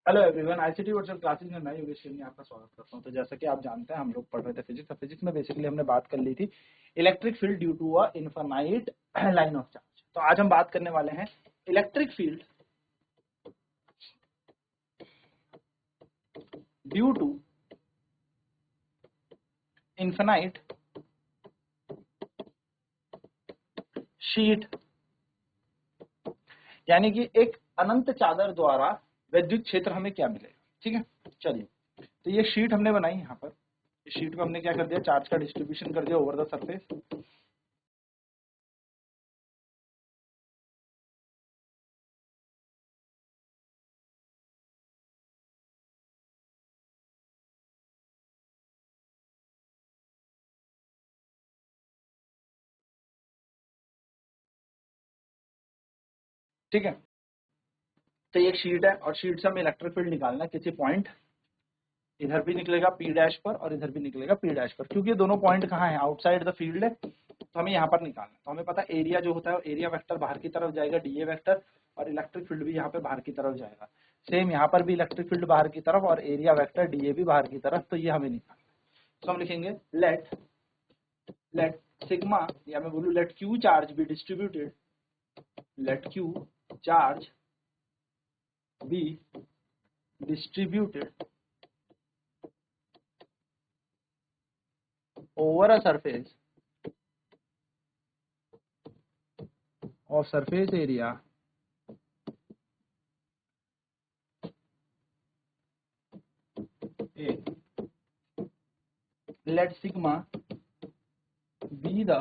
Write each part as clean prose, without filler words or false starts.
Hello everyone, ICT virtual classes में मैं योगेश शर्मा आपका स्वागत करता हूं। तो जैसा कि आप जानते हैं, हम लोग पढ़ रहे थे फिजिक्स में बेसिकली हमने बात कर ली थी electric field due to a infinite line of charge. तो आज हम बात करने वाले हैं electric field due to infinite sheet, यानी कि एक अनंत चादर द्वारा विद्युत क्षेत्र हमें क्या मिलेगा। ठीक है, चलिए। तो ये शीट हमने बनाई यहाँ पर। इस शीट में हमने क्या कर दिया, चार्ज का डिस्ट्रीब्यूशन कर दिया ओवर द सरफेस। ठीक है, तो ये एक शीट है और शीट से हमें इलेक्ट्रिक फील्ड निकालना है किसी पॉइंट, इधर भी निकलेगा पी डैश पर और इधर भी निकलेगा पी डैश पर। क्योंकि दोनों पॉइंट कहाँ है, आउटसाइड द फील्ड है, तो हमें यहाँ पर निकालना है। तो हमें पता है एरिया जो होता है, एरिया वेक्टर बाहर की तरफ जाएगा डीए वेक्टर, और इलेक्ट्रिक फील्ड भी यहाँ पे बाहर की तरफ जाएगा। सेम यहाँ पर भी इलेक्ट्रिक फील्ड बाहर की तरफ और एरिया वेक्टर डीए भी बाहर की तरफ। तो ये हमें निकालना है। तो हम लिखेंगे लेट सिग्मा, या मैं बोलूँ let Q charge be distributed, let Q charge be distributed over a surface of surface area A. Let sigma be the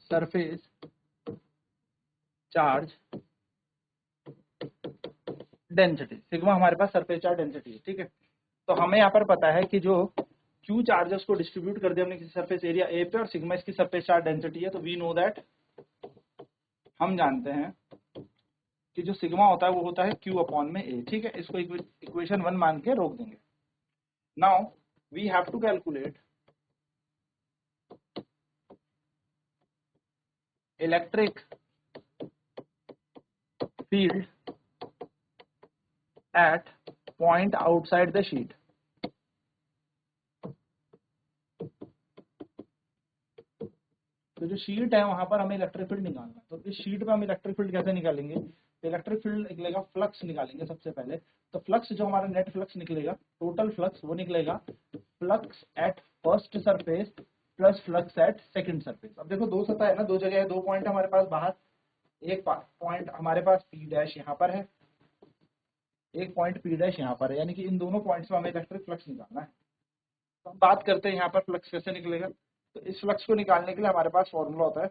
surface charge density. Sigma हमारे पास सरफेस चार्ज डेंसिटी है। ठीक है, तो हमें यहाँ पर पता है कि जो क्यू चार्जेस को डिस्ट्रीब्यूट कर दिया हमने किसी सरफेस एरिया ए पे, और सिग्मा इसकी सरफेस चार्ज डेंसिटी है। तो वी नो दैट, हम जानते हैं कि जो सिग्मा होता है वो होता है क्यू अपॉन में ए। ठीक है, इसको इक्वेशन 1 मान के रोक देंगे। Now we have to calculate electric field at point outside the sheet। तो जो शीट है वहां पर हमें इलेक्ट्रिक फील्ड निकालना है। तो इस शीट पे हम इलेक्ट्रिक फील्ड कैसे निकालेंगे, तो इलेक्ट्रिक फील्ड निकलेगा, फ्लक्स निकालेंगे सबसे पहले। तो फ्लक्स जो हमारा नेट फ्लक्स निकलेगा, टोटल फ्लक्स, वो निकलेगा flux at first surface plus flux at second surface. अब देखो, दो सतह है ना, दो जगह है, दो पॉइंट हमारे पास बाहर। एक पॉइंट हमारे पास पी डैश यहाँ पर है, एक पॉइंट पी डैश यहाँ पर है, यानी कि इन दोनों पॉइंट्स में हमें इलेक्ट्रिक फ्लक्स निकालना है। तो हम बात करते हैं यहाँ पर फ्लक्स कैसे निकलेगा। तो इस फ्लक्स को निकालने के लिए हमारे पास फॉर्मूला होता है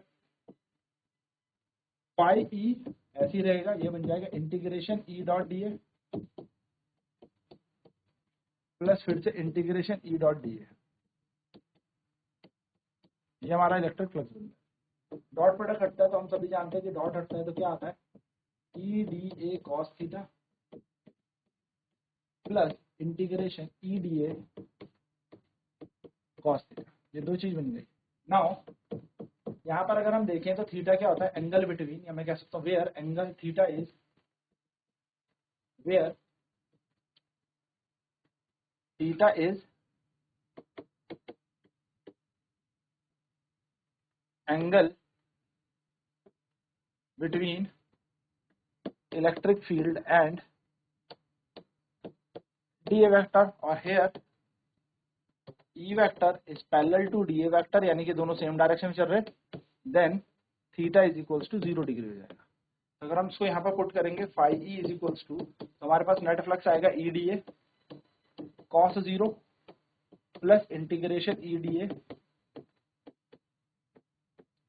पाई ई, ऐसे ही रहेगा, ये बन जाएगा integration E dot d A plus फिर से इंटीग्रेशन ई डॉट डी ए। ये हमारा इलेक्ट्रिक फ्लक्स बन जाएगा। डॉट प्रोडक्ट हटता है तो हम सभी जानते हैं कि डॉट हटता है तो क्या आता है, ई D A cos theta plus integration E D A cos theta. ये दो चीज बन गई। नाउ यहाँ पर अगर हम देखें तो थीटा क्या होता है, एंगल बिटवीन, या मैं कह सकता हूँ where angle theta is, where theta is angle between electric field and D A vector, और here E vector is parallel to D A vector, यानी कि दोनों सेम डायरेक्शन में चल रहे, then theta is equals to 0 degree हो जाएगा। अगर हम इसको यहाँ पर पुट करेंगे, phi E is equals to, तो हमारे पास नेट फ्लक्स आएगा E D A cos 0 plus integration E D A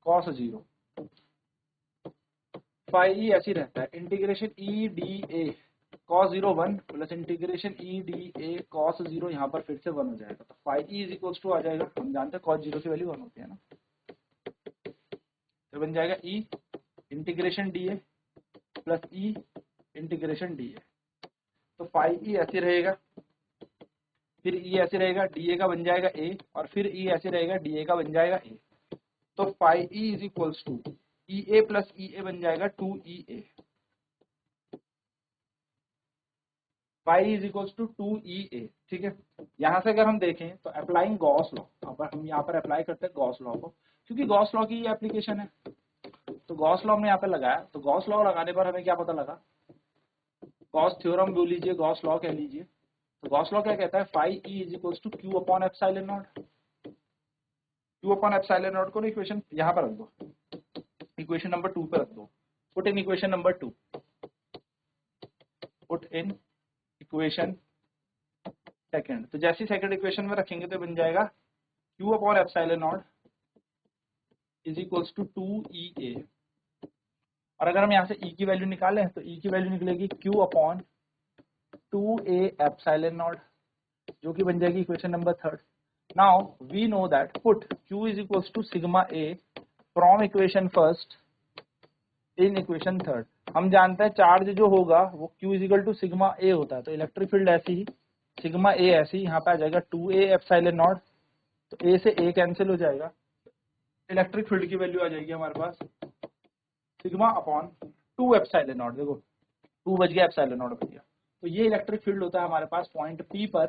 cos 0। Phi E ऐसे ही रहता है, integration E D A cos 0 1 plus integration E D A cos 0, यहाँ पर फिर से 1 हो जाएगा। तो phi E is equals to आ जाएगा, हम जानते हैं कॉस 0 की वैल्यू 1 होती है ना, तो बन जाएगा E integration D A plus E integration D A. तो फाई ई ऐसे रहेगा, फिर ई ऐसे रहेगा, डी ए का बन जाएगा ए, और फिर ई ऐसे रहेगा, डी ए का बन जाएगा ए। तो phi E is equals to E A plus E A बन जाएगा 2 E A. Phi is equal to 2EA, ठीक है। यहाँ से अगर हम देखें तो अप्लाइंग गॉस लॉ, हम यहाँ पर अप्लाई करते हैं गॉस लॉ को, क्योंकि गॉस लॉ की ये एप्लीकेशन है। तो गॉस लॉ हमने यहाँ पे लगाया, तो गॉस लॉ लगाने पर हमें क्या पता लगा, गॉस थ्योरम बोल लीजिए, गॉस लॉ कह लीजिए। तो गॉस लॉ क्या कहता है, phi E is equal to Q upon epsilon naught. Q upon epsilon naught को इक्वेशन यहाँ पर रख दो, इक्वेशन नंबर 2 पे रख दो। Put in equation number 2, put in equation second. तो जैसी सेकंड इक्वेशन में रखेंगे तो बन जाएगा Q upon epsilon naught is equals to 2EA। और अगर हम यहाँ से E की वैल्यू निकालें तो E की वैल्यू निकलेगी Q upon 2A epsilon not, जो कि बन जाएगी equation number 3। Now we know that put Q is equals to sigma A from equation first in equation 3। हम जानते हैं चार्ज जो होगा वो Q is equal to sigma A होता है, तो इलेक्ट्रिक फील्ड ऐसी ही सिग्मा A ऐसी यहाँ पे आ जाएगा 2A एप्सिलॉन नॉट। तो A से A कैंसिल हो जाएगा, इलेक्ट्रिक फील्ड की वैल्यू आ जाएगी हमारे पास सिग्मा अपॉन 2 एप्सिलॉन नॉट। देखो 2 बज गया, एप्सिलॉन नॉट बज गया। तो ये इलेक्ट्रिक फील्ड होता है हमारे पास पॉइंट P पर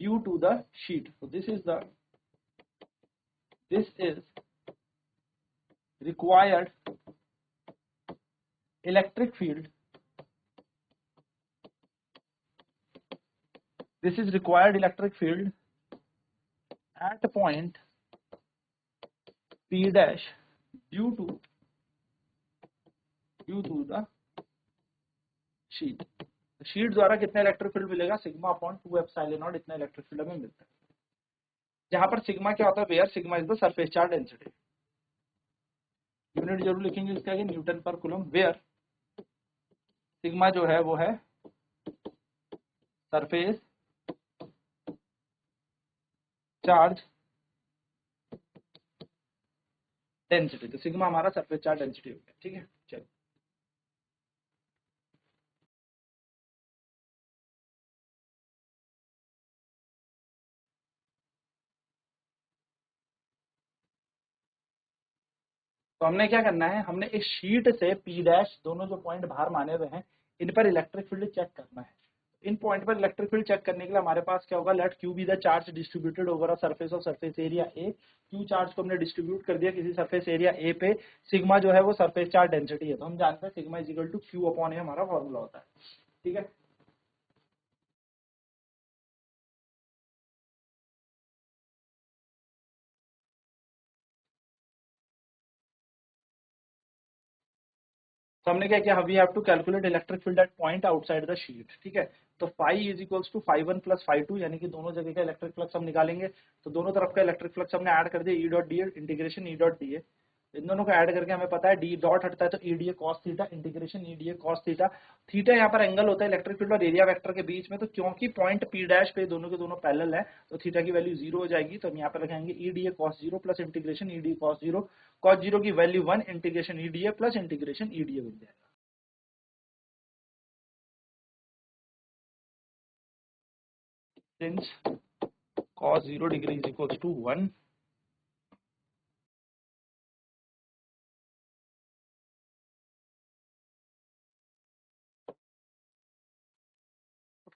ड्यू टू द शीट। तो this is required electric field, this is required electric field at point P dash due to the sheet. Sheet द्वारा कितना इलेक्ट्रिक फील्ड मिलेगा, सिग्मा अपॉन 2 एप्सिलॉन नॉट, इतना electric field हमें मिलता है। जहां पर सिग्मा क्या होता है, where sigma is the surface charge density. Unit जरूर लिखेंगे इसका, Newton per coulomb. Where sigma जो है वो है सरफेस चार्ज डेंसिटी। तो सिग्मा हमारा सरफेस चार्ज डेंसिटी हो गया, ठीक है। चलो तो हमने क्या करना है, हमने इस शीट से P डैश दोनों जो पॉइंट बाहर माने हुए हैं इन पर इलेक्ट्रिक फील्ड चेक करना है। इन पॉइंट पर इलेक्ट्रिक फील्ड चेक करने के लिए हमारे पास क्या होगा, let Q be the charge distributed over a surface of surface area A। Q charge को हमने डिस्ट्रीब्यूट कर दिया किसी सरफेस एरिया A पे। सिग्मा जो है वो सरफेस चार्ज डेंसिटी है, तो हम जानते हैं sigma is equal to Q upon A हमारा फॉर्मूला होता है, ठीक है। तो हमने क्या किया, we have to calculate electric field at point outside the sheet, ठीक है। तो phi is equals to phi 1 plus phi 2, यानी कि दोनों जगह का इलेक्ट्रिक फ्लक्स हम निकालेंगे। तो दोनों तरफ का इलेक्ट्रिक फ्लक्स हमने ऐड कर दिया, E dot d A integration E dot d A. इन दोनों को ऐड करके हमें पता है डी डॉट हटता है तो ई D A cos theta integration E D A cos theta. Theta यहाँ पर एंगल होता है इलेक्ट्रिक फील्ड और एरिया वेक्टर के बीच में। तो क्योंकि पॉइंट पी डैश पे दोनों के दोनों पैरेलल है तो थीटा की वैल्यू 0 हो जाएगी। तो हम यहाँ पर लगाएंगे ई D A cos 0 plus integration E D A cos 0। Cos 0 की value 1 integration E D A plus integration E D A बन जाएगा। Since cos 0 degree is equals to 1,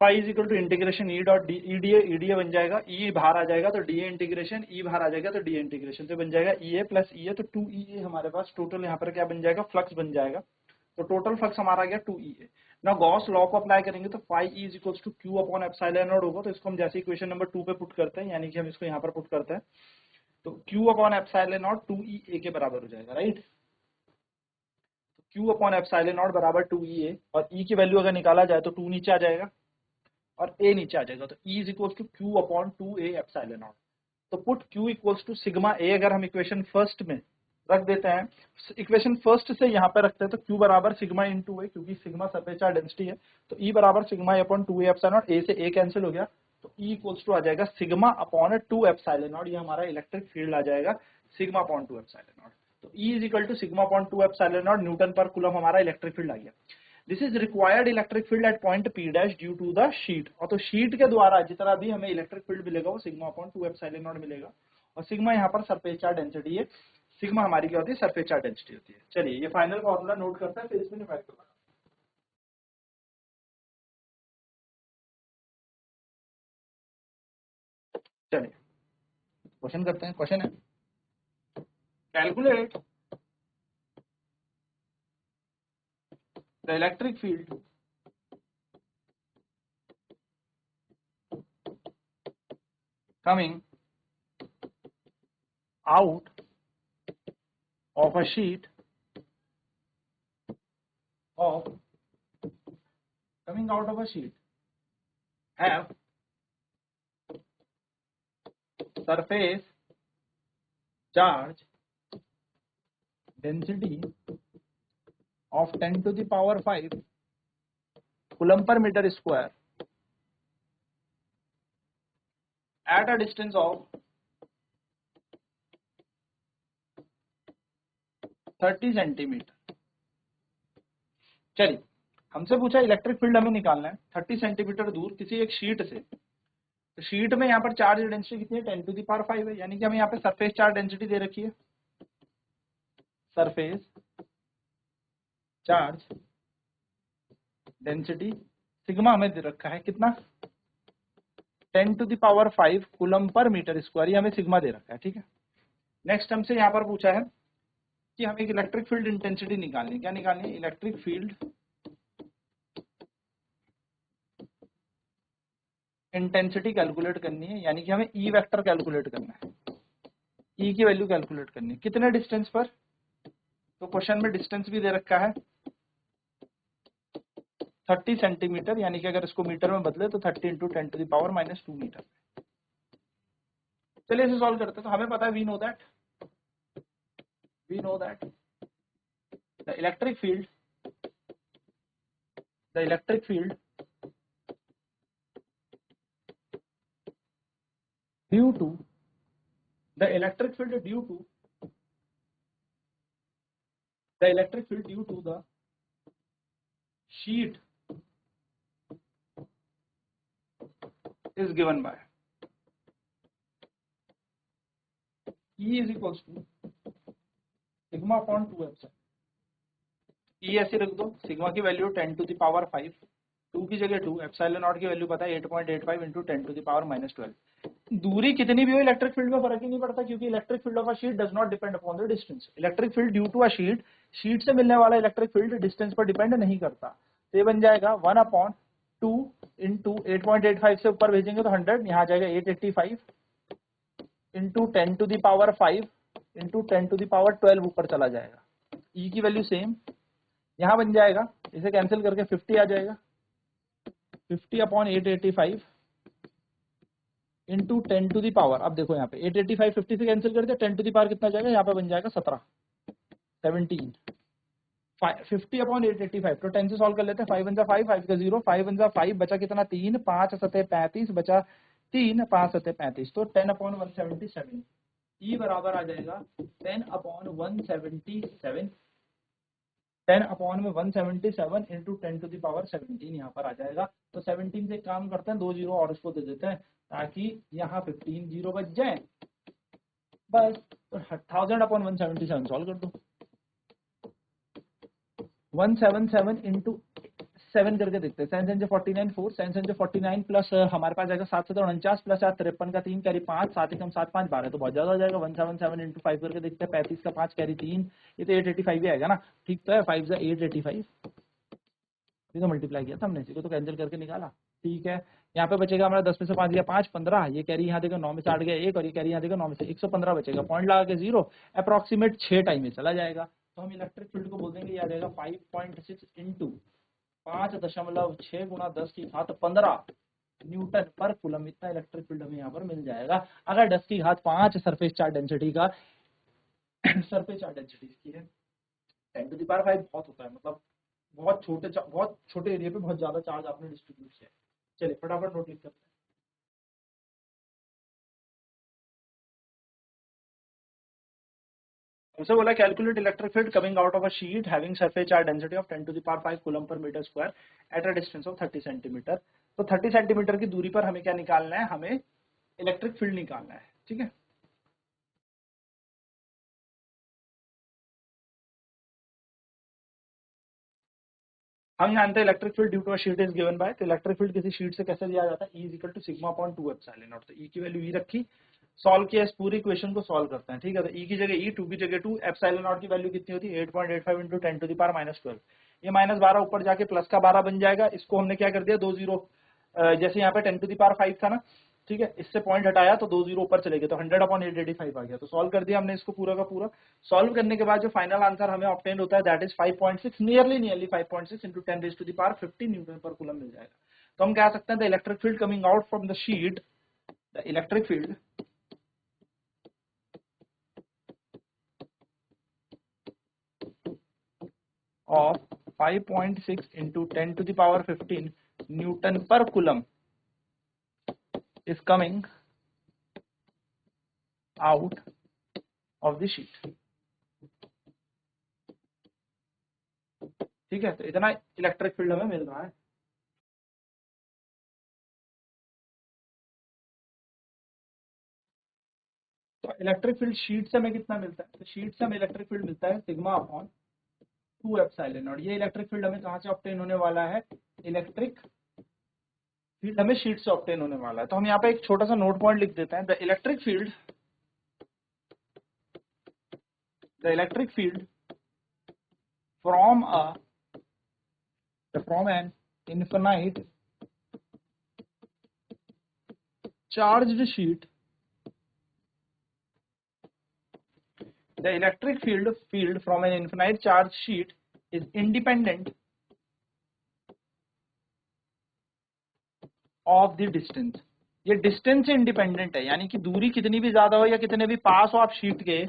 phi is equal to integration E dot D E D A बन जाएगा, ई बाहर आ जाएगा तो D A integration, ई बाहर आ जाएगा तो डी ए इंटीग्रेशन, तो बन जाएगा ई ए प्लस ई ए। तो 2EA हमारे पास टोटल यहाँ पर क्या बन जाएगा, फ्लक्स बन जाएगा। तो टोटल फ्लक्स हमारा आ गया 2EA। ना गॉस लॉ को अप्लाई करेंगे तो phi E is equal to Q upon epsilon naught होगा। तो इसको हम जैसे इक्वेशन नंबर 2 पे पुट करते हैं, यानी कि हम इसको यहाँ पर पुट करते हैं, तो Q upon epsilon not 2EA के बराबर हो जाएगा, right. Q upon epsilon not बराबर 2EA, और E की वैल्यू अगर निकाला जाए तो 2 नीचे आ जाएगा और A नीचे आ जाएगा। तो E is equals to Q upon 2A epsilon naught. तो put Q equals to sigma A अगर हम इक्वेशन फर्स्ट में रख देते हैं, इक्वेशन फर्स्ट से यहाँ पे रखते हैं तो Q बराबर सिग्मा इंटू A, क्योंकि सिग्मा सरफेस चार्ज डेंसिटी है। तो E बराबर sigma upon 2A epsilon not, A से A कैंसिल हो गया तो E इक्वल्स टू आ जाएगा सिग्मा अपॉन 2 एप्सिलॉन नॉट। ये हमारा इलेक्ट्रिक फील्ड आ जाएगा सिग्मा अपॉन 2 एप्सिलॉन नॉट। तो E is equal to sigma upon 2 epsilon naught newton per coulomb हमारा इलेक्ट्रिक फील्ड आ गया। This is required electric field at point P dash due to the sheet. और तो sheet के द्वारा जितना भी हमें इलेक्ट्रिक फील्ड मिलेगा वो सिग्मा अपॉन 2 एप्सिलॉन नॉट मिलेगा। और सिग्मा यहाँ पर सरफेस चार्ज डेंसिटी है, सिग्मा हमारी क्या होती है, सरफेस चार्ज डेंसिटी होती है। चलिए ये फाइनल फॉर्मूला नोट करते हैं, फिर इसमें न्यूमेरिकल चलिए क्वेश्चन करते हैं। क्वेश्चन है calculate the electric field coming out of a sheet of have surface charge density of 10 to the power 5 coulomb per meter square at a distance of 30 centimetre. चलिए हमसे पूछा इलेक्ट्रिक फील्ड हमें निकालना है 30 centimetre दूर किसी एक शीट से। तो शीट में यहाँ पर चार्ज डेंसिटी कितनी है 10 टू द पावर 5 है, यानी कि हमें यहाँ पे सरफेस चार्ज डेंसिटी दे रखी है। सरफेस चार्ज डेंसिटी सिग्मा हमें दे रखा है कितना 10 to the power 5 coulomb per metre square, ये हमें सिग्मा दे रखा है। ठीक है, नेक्स्ट हमसे यहाँ पर पूछा है कि हमें एक इलेक्ट्रिक फील्ड इंटेंसिटी निकालनी है। क्या निकालनी है? इलेक्ट्रिक फील्ड इंटेंसिटी कैलकुलेट करनी है, यानी कि हमें ई वेक्टर कैलकुलेट करना है। ई की वैल्यू कैलकुलेट करनी है कितने डिस्टेंस पर? तो क्वेश्चन में डिस्टेंस भी दे रखा है 30 सेंटीमीटर, यानी कि अगर इसको मीटर में बदले तो 30 into 10 to the power -2 metre. चलिए इसे सॉल्व करते हैं। तो हमें पता है we know that the electric field due to the electric field due to the sheet is given by E is equals to sigma upon 2 epsilon। E ऐसे रख दो, सिग्मा की वैल्यू 10 टू द पावर 5, 2 की जगह 2, epsilon not की value पता है 8.85 into 10 to the power -12। दूरी कितनी भी हो इलेक्ट्रिक फील्ड में फर्क ही नहीं पड़ता, क्योंकि electric field of a sheet does not depend upon the distance. Electric field due to a sheet, sheet से मिलने वाला इलेक्ट्रिक फील्ड डिस्टेंस पर डिपेंड नहीं करता। तो ये बन जाएगा 1/2 इंटू 8.85 से ऊपर भेजेंगे तो 100, यहाँ जाएगा 885 into 10 to the power 5 into 10 to the power 12 ऊपर चला जाएगा। ई की वैल्यू सेम यहाँ बन जाएगा, इसे कैंसिल करके 50 आ जाएगा। 50/885 इंटू 10 टू दी पावर, अब देखो यहाँ पे 885 50 से कैंसिल कर दिया, 10 टू दी पावर कितना जाएगा यहाँ पे बन जाएगा 17 50/885। तो 10 से सॉल्व कर लेते हैं। 5 1 जा 5, 5 का 0, 5 1 जा 5, बचा कितना 3, 5 7 35, बचा 3, 5 7 35, तो 10/177। ई बराबर आ जाएगा 10/177, 10/177 इंटू 10 टू द पावर 17 यहाँ पर आ जाएगा। तो 17 से काम करते हैं, 2 जीरो और इसको दे देते हैं ताकि यहाँ 15 जीरो बच जाए बस। तो 1000/177 सॉल्व कर दो। 177 इंटू 7 करके देखते हैं। 7 49 4, 7 49 प्लस हमारे पास जाएगा 7 49 प्लस 53 का 3 कैरी 5, 7 कम 7 5 12, तो बहुत ज्यादा हो जाएगा। 177 इंटू 5 करके देखते हैं। 35 का 5 कैरी 3, ये तो 885 भी आएगा ना। ठीक तो है, 5 से 885, ये तो मल्टीप्लाई किया था हमने, इसी को तो कैंसिल करके निकाला। ठीक है, यहाँ पे बचेगा हमारा 10 में से 5 गया 5 15, ये कैरी यहाँ देगा 9 में से 8 गया 1, और ये कैरी यहाँ देगा 9 में से 115 बचेगा। पॉइंट लगा के 0, अप्रोक्सीमेट 6 टाइम में चला जाएगा। तो हम इलेक्ट्रिक फील्ड को बोल देंगे, यह रहेगा 5.6 इंटू 5.6 गुणा 10 की घात 15 न्यूटन पर कूलम। इतना इलेक्ट्रिक फील्ड हमें यहाँ पर मिल जाएगा अगर 10 की घात 5 सरफेस चार्ज डेंसिटी का सरफेस चार्ज डेंसिटी इसकी है 10 टू द पावर 5। बहुत होता है, मतलब बहुत छोटे एरिया पे बहुत ज्यादा चार्ज आपने डिस्ट्रीब्यूट किया। चलिए फटाफट नोट लिख करते हैं। हमसे बोला calculate electric field coming out of a sheet having surface charge density of 10 to the power 5 coulomb per metre square at a distance of 30 centimetre. तो 30 सेंटीमीटर की दूरी पर हमें क्या निकालना है? हमें इलेक्ट्रिक फील्ड निकालना है। ठीक है, हम जानते हैं electric field due to a sheet is given by, तो इलेक्ट्रिक फील्ड किसी शीट से कैसे दिया जाता है, E is equal to sigma upon 2 epsilon naught. तो E की वैल्यू E रखी, सॉल्व किया, इस पूरी इक्वेशन को सॉल्व करते हैं, ठीक है। तो E की जगह E, 2 की जगह 2, एप्सिलॉन नॉट की वैल्यू कितनी होती है 8.85 इंटू 10 टू द पावर -12। ये -12 ऊपर जाके प्लस का 12 बन जाएगा, इसको हमने क्या कर दिया 2 जीरो, जैसे यहाँ पे 10 टू द पावर 5 था ना, ठीक है, इससे पॉइंट हटाया तो 2 जीरो ऊपर चले गए, तो 100/885 आ गया। तो सॉल्व कर दिया हमने इसको पूरा का पूरा। सॉल्व करने के बाद जो फाइनल आंसर हमें ऑब्टेन होता है that is 5.6, nearly 5.6 into 10 raise to the power 50 newton per coulomb मिल जाएगा। तो हम कह सकते हैं the electric field coming out from the sheet, the electric field of 5.6 into 10 to the power 15 Newton per coulomb is coming out of the sheet। ठीक है, तो इतना इलेक्ट्रिक फील्ड हमें मिल रहा है। तो इलेक्ट्रिक फील्ड शीट से हमें कितना मिलता है, तो शीट से हमें इलेक्ट्रिक फील्ड मिलता है सिग्मा अपॉन 2 एप्सिलॉन नॉट। ये इलेक्ट्रिक फील्ड हमें कहां से ऑब्टेन होने वाला है, इलेक्ट्रिक फील्ड हमें शीट से ऑब्टेन होने वाला है। तो हम यहाँ पे एक छोटा सा नोट पॉइंट लिख देते हैं, the electric field from an infinite charged sheet, the electric field from an infinite charged sheet is independent of the distance। ये डिस्टेंस से इंडिपेंडेंट है, यानी कि दूरी कितनी भी ज्यादा हो या कितने भी पास हो आप शीट के,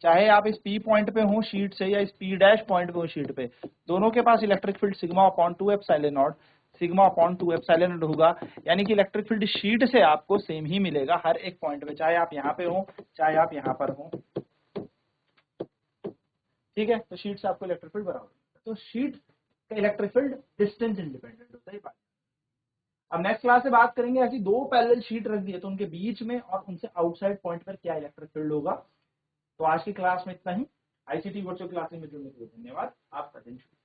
चाहे आप इस P पॉइंट पे हो शीट से या इस P डैश पॉइंट पे हो शीट पे, दोनों के पास electric field sigma upon 2 epsilon naught, sigma upon 2 epsilon naught होगा। यानी कि इलेक्ट्रिक फील्ड शीट से आपको सेम ही मिलेगा हर एक पॉइंट पे, चाहे आप यहाँ पे हो चाहे आप यहाँ पर हो, ठीक है। तो शीट से आपको इलेक्ट्रिक फील्ड बराबर, तो शीट का इलेक्ट्रिक फील्ड डिस्टेंस इंडिपेंडेंट होता है। अब नेक्स्ट क्लास से बात करेंगे ऐसी दो पैरेलल शीट रख दिए तो उनके बीच में और उनसे आउटसाइड पॉइंट पर क्या इलेक्ट्रिक फील्ड होगा। तो आज की क्लास में इतना ही। आईसीटी वर्चुअल क्लासेस में जुड़ने के लिए धन्यवाद। आपका दिन शुभ।